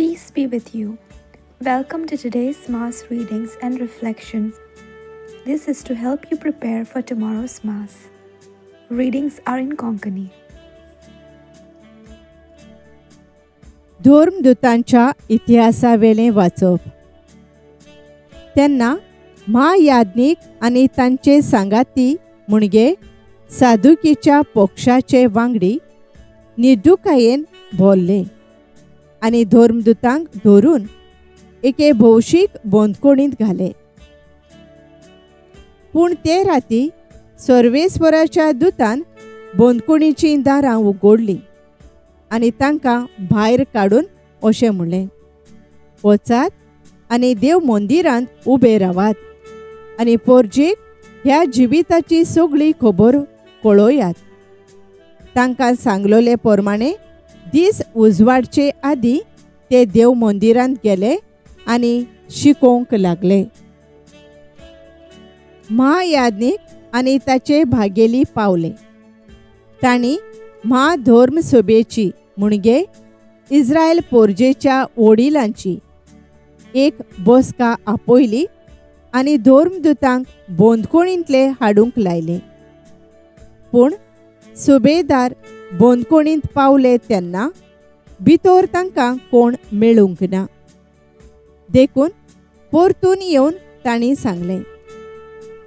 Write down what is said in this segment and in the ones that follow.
Peace be with you. Welcome to today's Mass readings and reflections. This is to help you prepare for tomorrow's Mass. Readings are in Konkani. धर्मदूतांच्या इतिहासावेले वाचप. तेन्ना महायाज्ञिक आनी तांचे सांगाती मुणगे सादुकीच्या पक्षाचे वांगडी निड्डुकायेन भोल्ले आनी धर्मदूतांक धरून एके भौशीक बंदकोणींत घाले. पूण ते राती सर्वेस्वराच्या दुतान बंदकोणीचीं दारां उगडलीं आनी तांकां भायर काडून अशें म्हणलें, वचात आनी देव मंदिरांत उबे रावात आनी पोरजेक ह्या जिविताची सगळी खबर कळोवयात. तांकां सांगलोले प्रमाणे दीस उजवाडचे आदीं ते देव मंदिरांत गेले आनी शिकोवंक लागले. महायाज्ञिक आनी ताचे भागेली पावले. तांणी महाधर्मसभेची मुणगे इस्रायल पोरजेच्या वडिलांची एक बसका आपयली आनी धर्मदूतांक बंदकोणींतले हाडूंक लायले. पूण सुबेदार बंदकोणींत पावले तेन्ना भितर तांकां कोण मेळूंक ना. देखून परतून येवन तांणी सांगलें,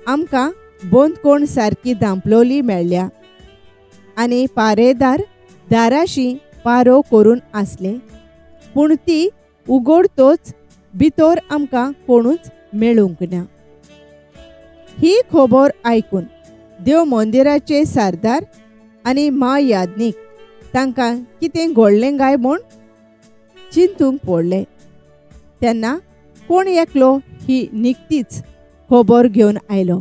आमकां बंदकोण सारकी धांपलोली मेळ्ळ्या आनी पारेदार दाराशी पारो करून आसले, पूण ती उगडतोच भितर आमकां कोणूच मेळूंक ना. ही खबर आयकून देव मंदिराचे सरदार आनी महायाज्ञिक तांकां कितें घडलें काय म्हूण चिंतूंक पडले. तेन्ना कोण एकलो ही निकतीच खबर घेवन आयलो.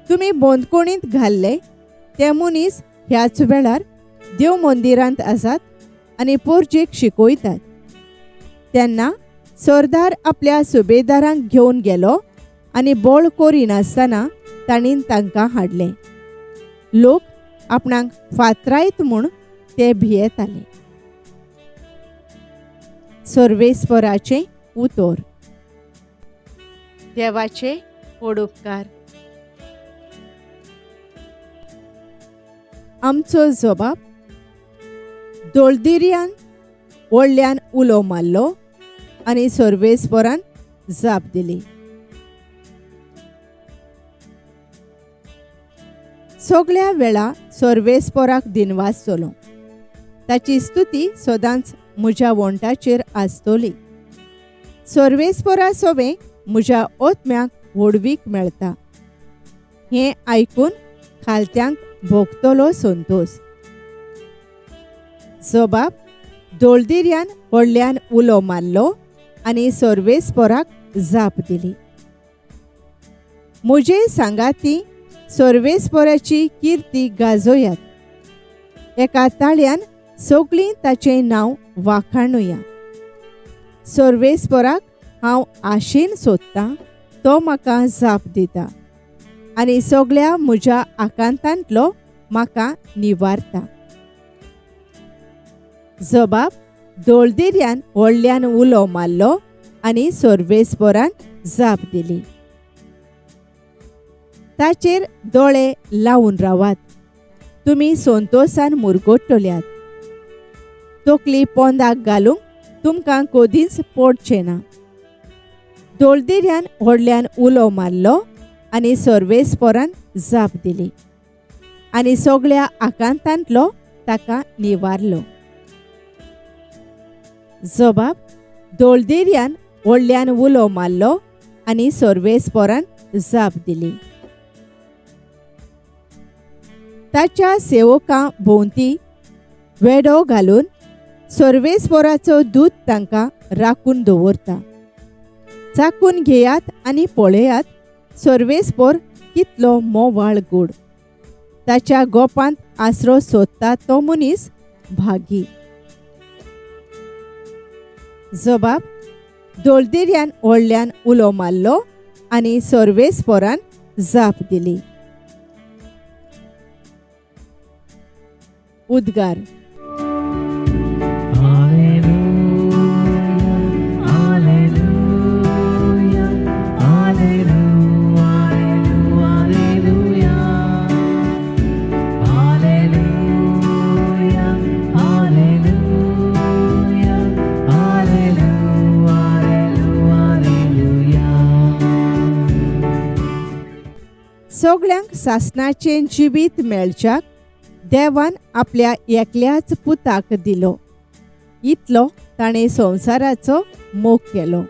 तुमी बंदकोणींत घाल्ले ते मनीस ह्याच वेळार देव मंदिरांत आसात आनी पोरजेक शिकयतात. तेन्ना सरदार आपल्या सुबेदारांक घेवन गेलो आनी बळ करिनासतना तांणी तांकां हाडले. लोक आपणाक फातरायत म्हूण ते भियेताले. सर्वेस्वराचें उतर. देवाचे पडुपकार. आमचो जबाब. दोळदिर्यान व्हडल्यान उलो मारलो आनी सर्वेस्वरान जाप दिली. सगळ्या वेळा सर्वेस्पराक दिनवास चलो. ताची स्तुती सदांच म्हज्या वंटाचेर आसतली. सर्वेस्परा सोबे म्हज्या ओत्म्याक व्हडवीक मेळटा. हें आयकून खालत्यांक भोगतलो संतोष. जबाब. दोळदिर्यान व्हडल्यान उलो मारलो आनी सर्वेस्पराक जाप दिली. म्हजे सांगाती सर्वेस्पराची किर्ती गाजोयात. एका ताळ्यान सगळीं ताचें नांव वाखाणुया. सर्वेस्पराक हांव आशेन सोदतां, तो म्हाका जाप दिता आनी सगळ्या म्हज्या आकांतांतलो म्हाका निवारता. जबाब. दोळदिर्यान व्हडल्यान उलो मारलो आनी सर्वेस्परान जाप दिली. ताचेर दोळे लावून रावात. तुमी संतोशान मुरगोडटल्यात. तकली पोंदाक घालूंक तुमकां कदींच पडचें ना. दोळदिर्यान व्हडल्यान उलो मारलो आनी सर्वेस्परान जाप दिली आनी सगळ्या आकांतांतलो ताका निवारलो. जबाब. दोळदिर्यान व्हडल्यान उलो मारलो आनी सर्वेस्परान जाप दिली. ताच्या सेवकां भोंवती वेडो घालून सर्वेस्पराचो दूत तांकां राखून दवरता. चाकून घेयात आनी पळयात, सर्वेस्पर कितलो मोवाळ गूढ. ताच्या गोपांत आसरो सोदता तो मनीस भागी. जबाब. दोळदिर्यान व्हडल्यान उलो मारलो आनी सर्वेस्परान जाप दिली. उद्गार. सगळ्यांक सासणाचें जिवीत मेळच्याक देवान आपल्या एकल्याच पुताक दिलो. इतलो ताणें संवसाराचो मोग केलो.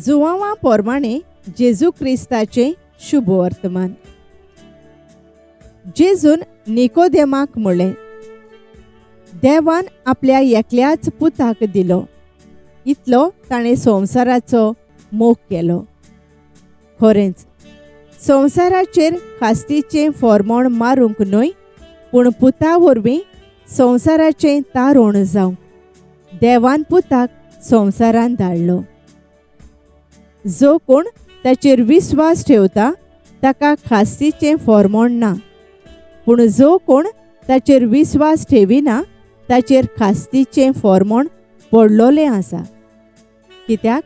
जुवांवा पोरमाणे जेजू क्रिस्ताचें शुभ वर्तमान. जेजून निकोदेमाक म्हणलें, देवान आपल्या एकल्याच पुताक दिलो. इतलो ताणें संवसाराचो मोग केलो. खरेंच संवसाराचेर खास्तीचें फॉर्मोण मारूंक न्हय, पूण पुता वरवीं संवसाराचें तारण जावंक देवान पुताक संवसारांत धाडलो. जो कोण ताचेर विस्वास ठेवता ताका खास्तीचें फॉर्मोण ना, पूण जो कोण ताचेर विस्वास ठेविना ताचेर खास्तीचें फॉर्मोण पडलोलें आसा. कित्याक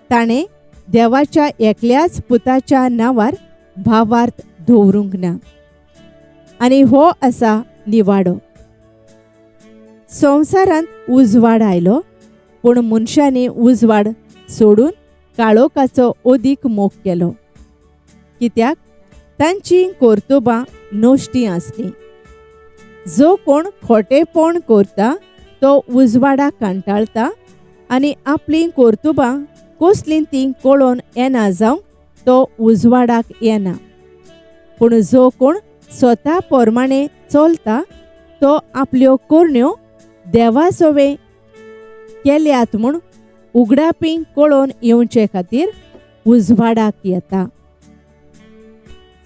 ताणें देवाच्या एकल्याच पुताच्या नांवार भावार्थ दवरूंक ना. आनी हो आसा निवाडो. संवसारांत उजवाड आयलो, पूण मनशांनी उजवाड सोडून काळोखाचो अदीक मोग केलो. कित्याक तांचीं कर्तुबां नश्टीं आसलीं. जो कोण खोटेपण करता तो उजवाडाक कांटाळटा आनी आपलीं कर्तुबां कसलीं तीं कळोवन येना जावंक तो उजवाडाक येना. पूण जो कोण स्वता पोरमाणें चलता तो आपल्यो करण्यो देवा सोवे केल्यात म्हूण उगडापी कळोवन येवचे खातीर उजवाडाक येता.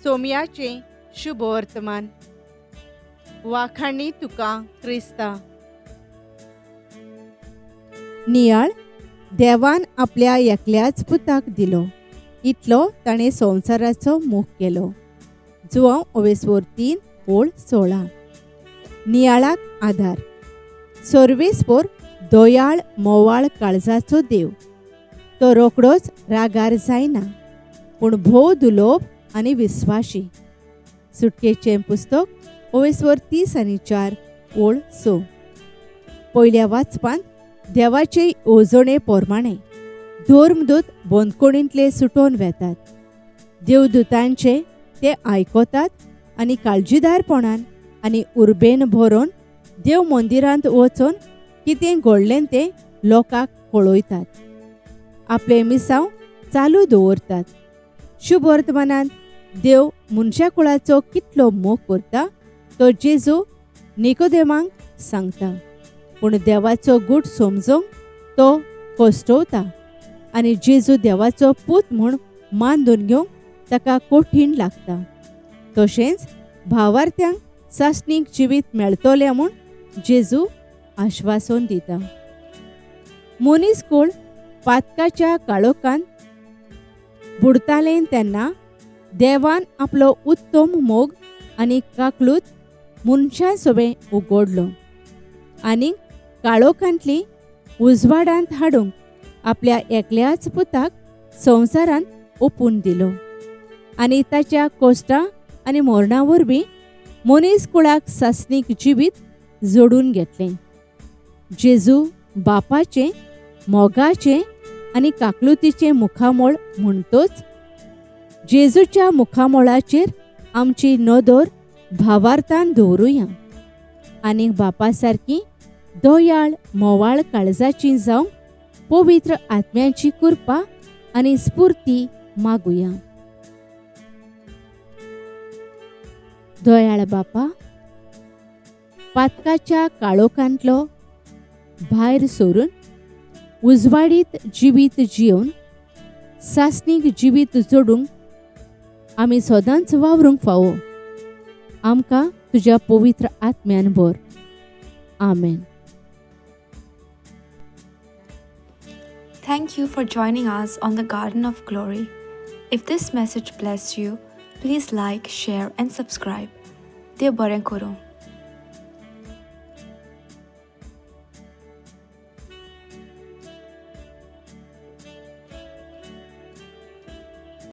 सोमयाचें शुभ वर्तमान. वाखाणी तुका क्रिस्ता. नियाळ देवान आपल्या एकल्याच पुताक दिलो. इतलो ताणें संवसाराचो मोग केलो. जुवांव 3:16. नियाळाक आधार. सर्वेस्पोर दोयाळ मोवाळ काळजाचो देव. तो रोखडोच रागार जायना, पूण भोव दुलोभ आनी विस्वाशी. सुटकेचें पुस्तक 30:4. पयल्या वाचपांत देवाचे येवजणे पोरमाणें धर्मदूत बंदकोणींतले सुटोवन वेतात. देवदूतांचे ते आयकतात आनी काळजीदारपणान आनी उर्बेन भरोवन देव मंदिरांत वचून कितें घडलें तें लोकांक कळयतात. आपले मिसांव चालू दवरतात. शुभ वर्तमानांत देव मनशा कुळाचो कितलो मोग करता तो जेजू निकोदेमाक सांगता. पूण देवाचो गूट समजूंक तो कश्टवता आनी जेजू देवाचो पूत म्हूण मानून घेवंक ताका कठीण लागता. तशेंच भावार्थ्यांक सासणीक जिवीत मेळटलें म्हूण जेजू आश्वासन दिता. मनीसकूळ पातकाच्या काळोखांत बुडतालें तेन्ना देवान आपलो उत्तम मोग आनी काकलूत मनशां सोबे उगडलो आनी काळोखांतली उजवाडांत हाडूंक आपल्या एकल्याच पुताक संवसारांत ओपून दिलो. आनी ताच्या कोश्टां आनी मरणा वरवीं मनीसकुळाक सासणीक जिवीत जोडून घेतलें. जेजू बापाचें मोगाचें आनी काकलुतीचें मुखामोळ म्हणटोच जेजूच्या मुखामोळाचेर आमची नदर भावार्थान दवरुया आनी बापा सारकी दोयाळ मोवाळ काळजाची जावंक पवित्र आत्म्याची कृपा आनी स्फूर्ती मागुया. दोयाळ बापा, पातकाच्या काळोखांतलो भायर सोरून उजवाडीत जिवीत जिवन सासणीक जिवीत जोडूंक आमी सदांच वावरूंक फावो. आमकां तुज्या पवित्र आत्म्यान भर. आमेन. Thank you for joining us on the Garden of Glory. If this message blessed you, please like, share and subscribe. Dev baren karo.